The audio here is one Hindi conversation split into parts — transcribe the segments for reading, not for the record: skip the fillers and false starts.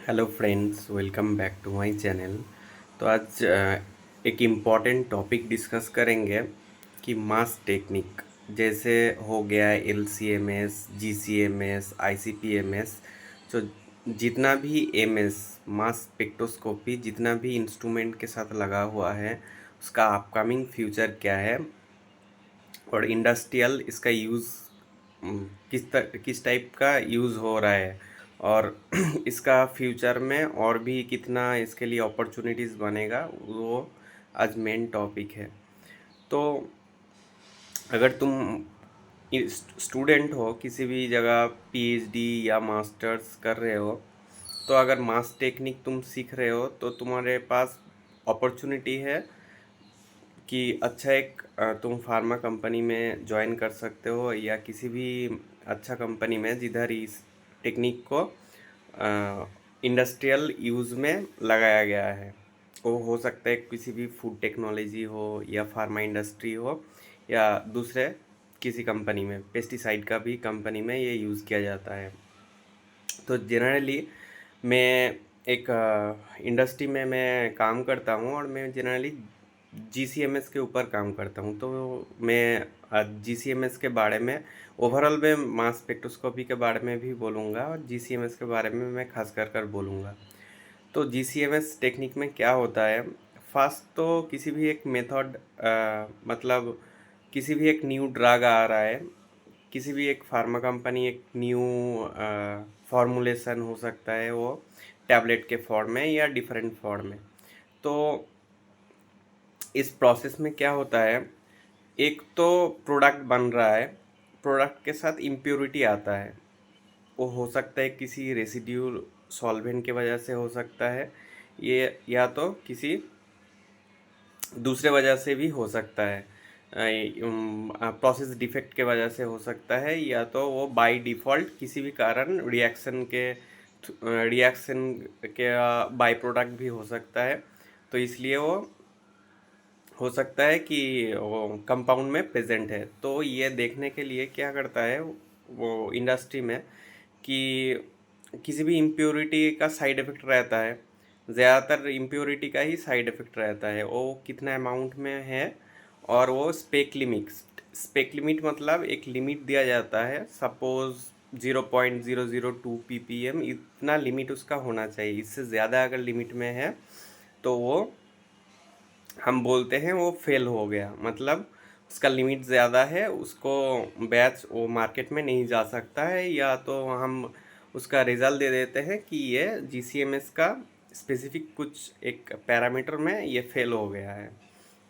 Hello friends, welcome back to my channel. तो आज एक इम्पॉर्टेंट टॉपिक डिस्कस करेंगे कि मास टेक्निक जैसे हो गया एल सी एम एस, जी सी एम एस, आई सी पी एम एस। तो जितना भी एम एस मास स्पेक्ट्रोस्कोपी जितना भी इंस्ट्रूमेंट के साथ लगा हुआ है उसका अपकमिंग फ्यूचर क्या है और इंडस्ट्रियल इसका यूज़ किस टाइप का यूज़ हो रहा है और इसका फ्यूचर में और भी कितना इसके लिए अपॉर्चुनिटीज़ बनेगा, वो आज मेन टॉपिक है। तो अगर तुम स्टूडेंट हो, किसी भी जगह पीएचडी या मास्टर्स कर रहे हो, तो अगर मास टेक्निक तुम सीख रहे हो तो तुम्हारे पास अपॉर्चुनिटी है कि अच्छा एक तुम फार्मा कंपनी में ज्वाइन कर सकते हो या किसी भी अच्छा कंपनी में जिधर इस टेक्निक को इंडस्ट्रियल यूज़ में लगाया गया है। वो हो सकता है किसी भी फूड टेक्नोलॉजी हो या फार्मा इंडस्ट्री हो या दूसरे किसी कंपनी में, पेस्टिसाइड का भी कंपनी में ये यूज़ किया जाता है। तो जनरली मैं एक इंडस्ट्री में मैं काम करता हूँ और मैं जनरली जीसीएमएस के ऊपर काम करता हूँ। तो मैं जीसीएमएस के बारे में ओवरऑल में मास स्पेक्ट्रोस्कोपी के बारे में भी बोलूँगा और जीसीएमएस के बारे में मैं खास कर बोलूँगा। तो जीसीएमएस टेक्निक में क्या होता है, फर्स्ट तो किसी भी एक मेथड, मतलब किसी भी एक न्यू ड्रग आ रहा है, किसी भी एक फार्मा कंपनी एक न्यू फॉर्मूलेशन हो सकता है, वो टैबलेट के फॉर्म में या डिफरेंट फॉर्म में। तो इस प्रोसेस में क्या होता है, एक तो प्रोडक्ट बन रहा है, प्रोडक्ट के साथ इम्प्योरिटी आता है। वो हो सकता है किसी रेसिड्यू सॉल्वेंट के वजह से हो सकता है, ये या तो किसी दूसरे वजह से भी हो सकता है, प्रोसेस डिफेक्ट के वजह से हो सकता है, या तो वो बाय डिफ़ॉल्ट किसी भी कारण रिएक्शन के बाय प्रोडक्ट भी हो सकता है। तो इसलिए वो हो सकता है कि वो कंपाउंड में प्रेजेंट है। तो ये देखने के लिए क्या करता है वो इंडस्ट्री में कि किसी भी इम्प्योरिटी का साइड इफ़ेक्ट रहता है, ज़्यादातर इम्प्योरिटी का ही साइड इफ़ेक्ट रहता है, वो कितना अमाउंट में है। और वो स्पेक लिमिट मतलब एक लिमिट दिया जाता है, सपोज़ 0.002 ppm, इतना लिमिट उसका होना चाहिए। इससे ज़्यादा अगर लिमिट में है तो वो हम बोलते हैं वो फेल हो गया, मतलब उसका लिमिट ज़्यादा है, उसको बैच वो मार्केट में नहीं जा सकता है, या तो हम उसका रिज़ल्ट दे देते हैं कि ये जीसीएमएस का स्पेसिफिक कुछ एक पैरामीटर में ये फेल हो गया है।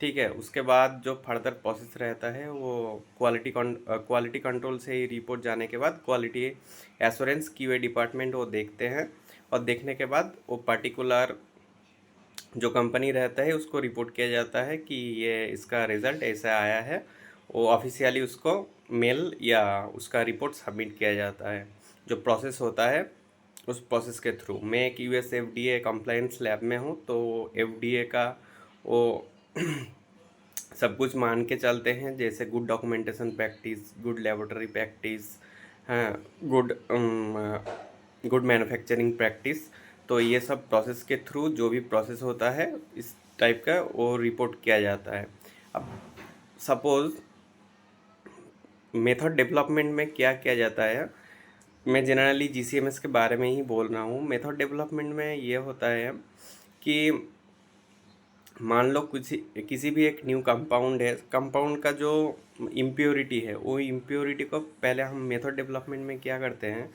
ठीक है, उसके बाद जो फर्दर प्रोसेस रहता है वो क्वालिटी कंट्रोल से ही रिपोर्ट जाने के बाद क्वालिटी एश्योरेंस क्यूए डिपार्टमेंट वो देखते हैं, और देखने के बाद वो पर्टिकुलर जो कंपनी रहता है उसको रिपोर्ट किया जाता है कि ये इसका रिज़ल्ट ऐसा आया है। वो ऑफिशियली उसको मेल या उसका रिपोर्ट सबमिट किया जाता है। जो प्रोसेस होता है उस प्रोसेस के थ्रू, मैं एक यूएस एफडीए कंप्लायंस लैब में हूँ, तो एफडीए का वो सब कुछ मान के चलते हैं, जैसे good documentation practice, good laboratory practice, हाँ, गुड मैन्युफैक्चरिंग प्रैक्टिस। तो ये सब प्रोसेस के थ्रू जो भी प्रोसेस होता है इस टाइप का वो रिपोर्ट किया जाता है। अब सपोज़ मेथड डेवलपमेंट में क्या किया जाता है, मैं जनरली जीसीएमएस के बारे में ही बोल रहा हूँ। मेथड डेवलपमेंट में ये होता है कि मान लो कुछ किसी भी एक न्यू कंपाउंड है, कंपाउंड का जो इम्प्योरिटी है, वो इम्प्योरिटी को पहले हम मेथड डेवलपमेंट में क्या करते हैं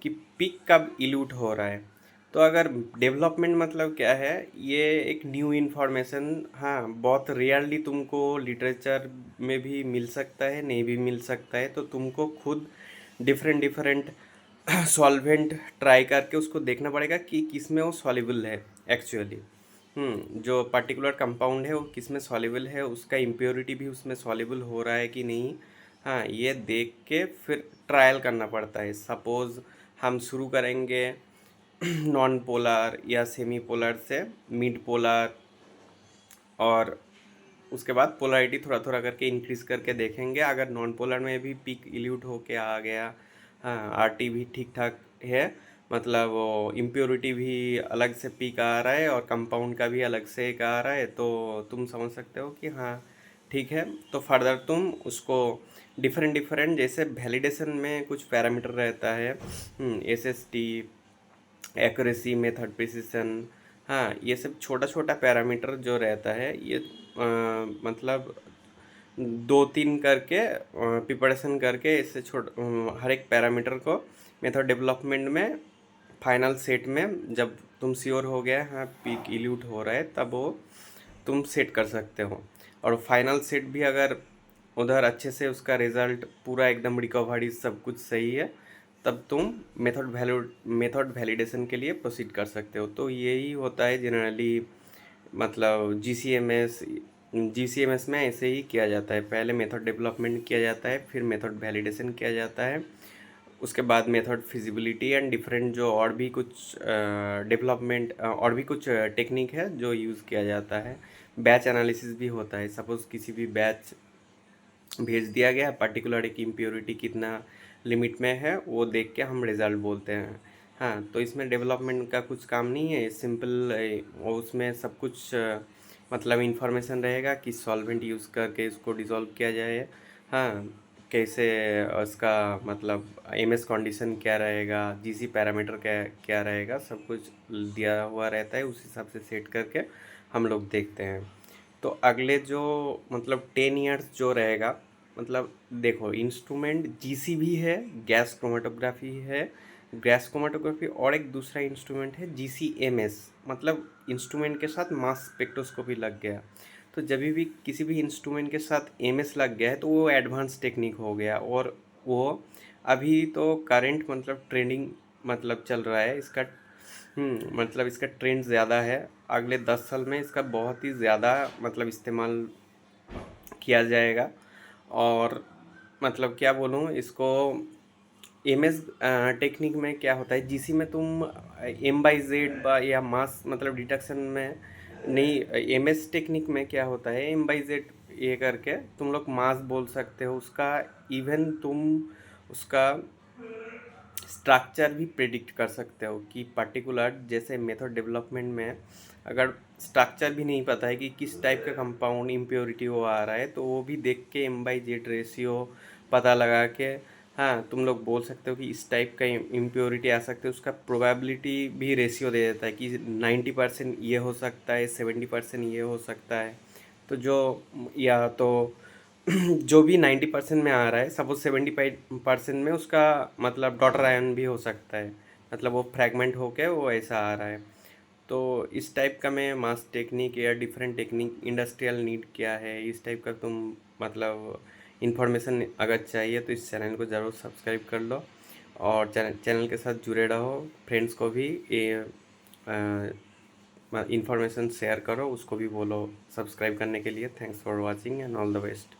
कि पिक कब इल्यूट हो रहा है। तो अगर डेवलपमेंट मतलब क्या है, ये एक न्यू इन्फॉर्मेशन, हाँ, बहुत रेयरली तुमको लिटरेचर में भी मिल सकता है, नहीं भी मिल सकता है, तो तुमको खुद डिफरेंट डिफरेंट सॉल्वेंट ट्राई करके उसको देखना पड़ेगा कि किस में वो सॉल्युबल है एक्चुअली। जो पर्टिकुलर कंपाउंड है वो किस में सॉल्युबल है, उसका इम्प्योरिटी भी उसमें सॉल्युबल हो रहा है कि नहीं। हाँ, ये देख के फिर ट्रायल करना पड़ता है। सपोज़ हम शुरू करेंगे नॉन पोलर या सेमी पोलर से मिड पोलर, और उसके बाद पोलरिटी थोड़ा थोड़ा करके इंक्रीज़ करके देखेंगे। अगर नॉन पोलर में भी पीक इल्यूट होके आ गया, हाँ, आरटी भी ठीक ठाक है, मतलब वो इम्प्योरिटी भी अलग से पीक आ रहा है और कंपाउंड का भी अलग से एक आ रहा है, तो तुम समझ सकते हो कि हाँ ठीक है। तो फर्दर तुम उसको डिफरेंट डिफरेंट, जैसे वैलिडेशन में कुछ पैरामीटर रहता है, SST, एक्यूरेसी, मेथड प्रिसिशन, हाँ ये सब छोटा छोटा पैरामीटर जो रहता है ये मतलब दो तीन करके प्रिपरेशन करके इससे हर एक पैरामीटर को मेथड डेवलपमेंट में फाइनल सेट में जब तुम श्योर हो गया हाँ पीक इल्यूट हो रहा है, तब वो तुम सेट कर सकते हो। और फाइनल सेट भी अगर उधर अच्छे से उसका रिजल्ट पूरा एकदम रिकवरी सब कुछ सही है, तब तुम मेथड वैलिडेशन के लिए प्रोसीड कर सकते हो। तो यही होता है जनरली, मतलब जीसीएमएस में ऐसे ही किया जाता है। पहले मेथड डेवलपमेंट किया जाता है, फिर मेथड वैलिडेशन किया जाता है, उसके बाद मेथड फिजिबिलिटी एंड डिफरेंट जो और भी कुछ डेवलपमेंट और भी कुछ टेक्निक है जो यूज़ किया जाता है। बैच एनालिसिस भी होता है। सपोज़ किसी भी बैच भेज दिया गया, पर्टिकुलर एक इम्प्योरिटी कितना लिमिट में है वो देख के हम रिज़ल्ट बोलते हैं। हाँ, तो इसमें डेवलपमेंट का कुछ काम नहीं है, सिंपल उसमें सब कुछ मतलब इंफॉर्मेशन रहेगा कि सॉल्वेंट यूज़ करके इसको डिज़ोल्व किया जाए। हाँ, कैसे उसका मतलब एमएस कंडीशन क्या रहेगा, जीसी पैरामीटर क्या क्या रहेगा, सब कुछ दिया हुआ रहता है, उस हिसाब से सेट करके हम लोग देखते हैं। तो अगले जो मतलब 10 ईयर्स जो रहेगा, मतलब देखो इंस्ट्रूमेंट जीसी भी है, गैस क्रोमेटोग्राफी है, गैस क्रोमेटोग्राफी और एक दूसरा इंस्ट्रूमेंट है जीसीएमएस, मतलब इंस्ट्रूमेंट के साथ मास स्पेक्ट्रोस्कोपी लग गया। तो जब भी किसी भी इंस्ट्रूमेंट के साथ एमएस लग गया है तो वो एडवांस टेक्निक हो गया। और वो अभी तो करंट मतलब ट्रेंडिंग मतलब चल रहा है इसका। मतलब इसका ट्रेंड ज़्यादा है। अगले 10 साल में इसका बहुत ही ज़्यादा मतलब इस्तेमाल किया जाएगा। और मतलब क्या बोलूँ इसको, एमएस टेक्निक में क्या होता है, जीसी में तुम M/Z या मास मतलब डिटेक्शन में नहीं, एमएस टेक्निक में क्या होता है M/Z ये करके तुम लोग मास बोल सकते हो उसका। इवन तुम उसका स्ट्रक्चर भी प्रेडिक्ट कर सकते हो कि पर्टिकुलर, जैसे मेथड डेवलपमेंट में अगर स्ट्रक्चर भी नहीं पता है कि किस टाइप का कंपाउंड इम्प्योरिटी वो आ रहा है, तो वो भी देख के M/Z रेशियो पता लगा के हाँ तुम लोग बोल सकते हो कि इस टाइप का इम्प्योरिटी आ सकते है। उसका प्रोबेबिलिटी भी रेशियो दे देता है कि 90% ये हो सकता है, 70% ये हो सकता है। तो जो या तो जो भी 90% में आ रहा है, सपोज 75% में उसका मतलब डॉटर आयन भी हो सकता है, मतलब वो फ्रैगमेंट होके वो ऐसा आ रहा है। तो इस टाइप का मैं मास टेक्निक या डिफरेंट टेक्निक, इंडस्ट्रियल नीड क्या है, इस टाइप का तुम मतलब इन्फॉर्मेशन अगर चाहिए तो इस चैनल को ज़रूर सब्सक्राइब कर लो और चैनल के साथ जुड़े रहो। फ्रेंड्स को भी ये इन्फॉर्मेशन शेयर करो, उसको भी बोलो सब्सक्राइब करने के लिए। Thanks for watching and all the best.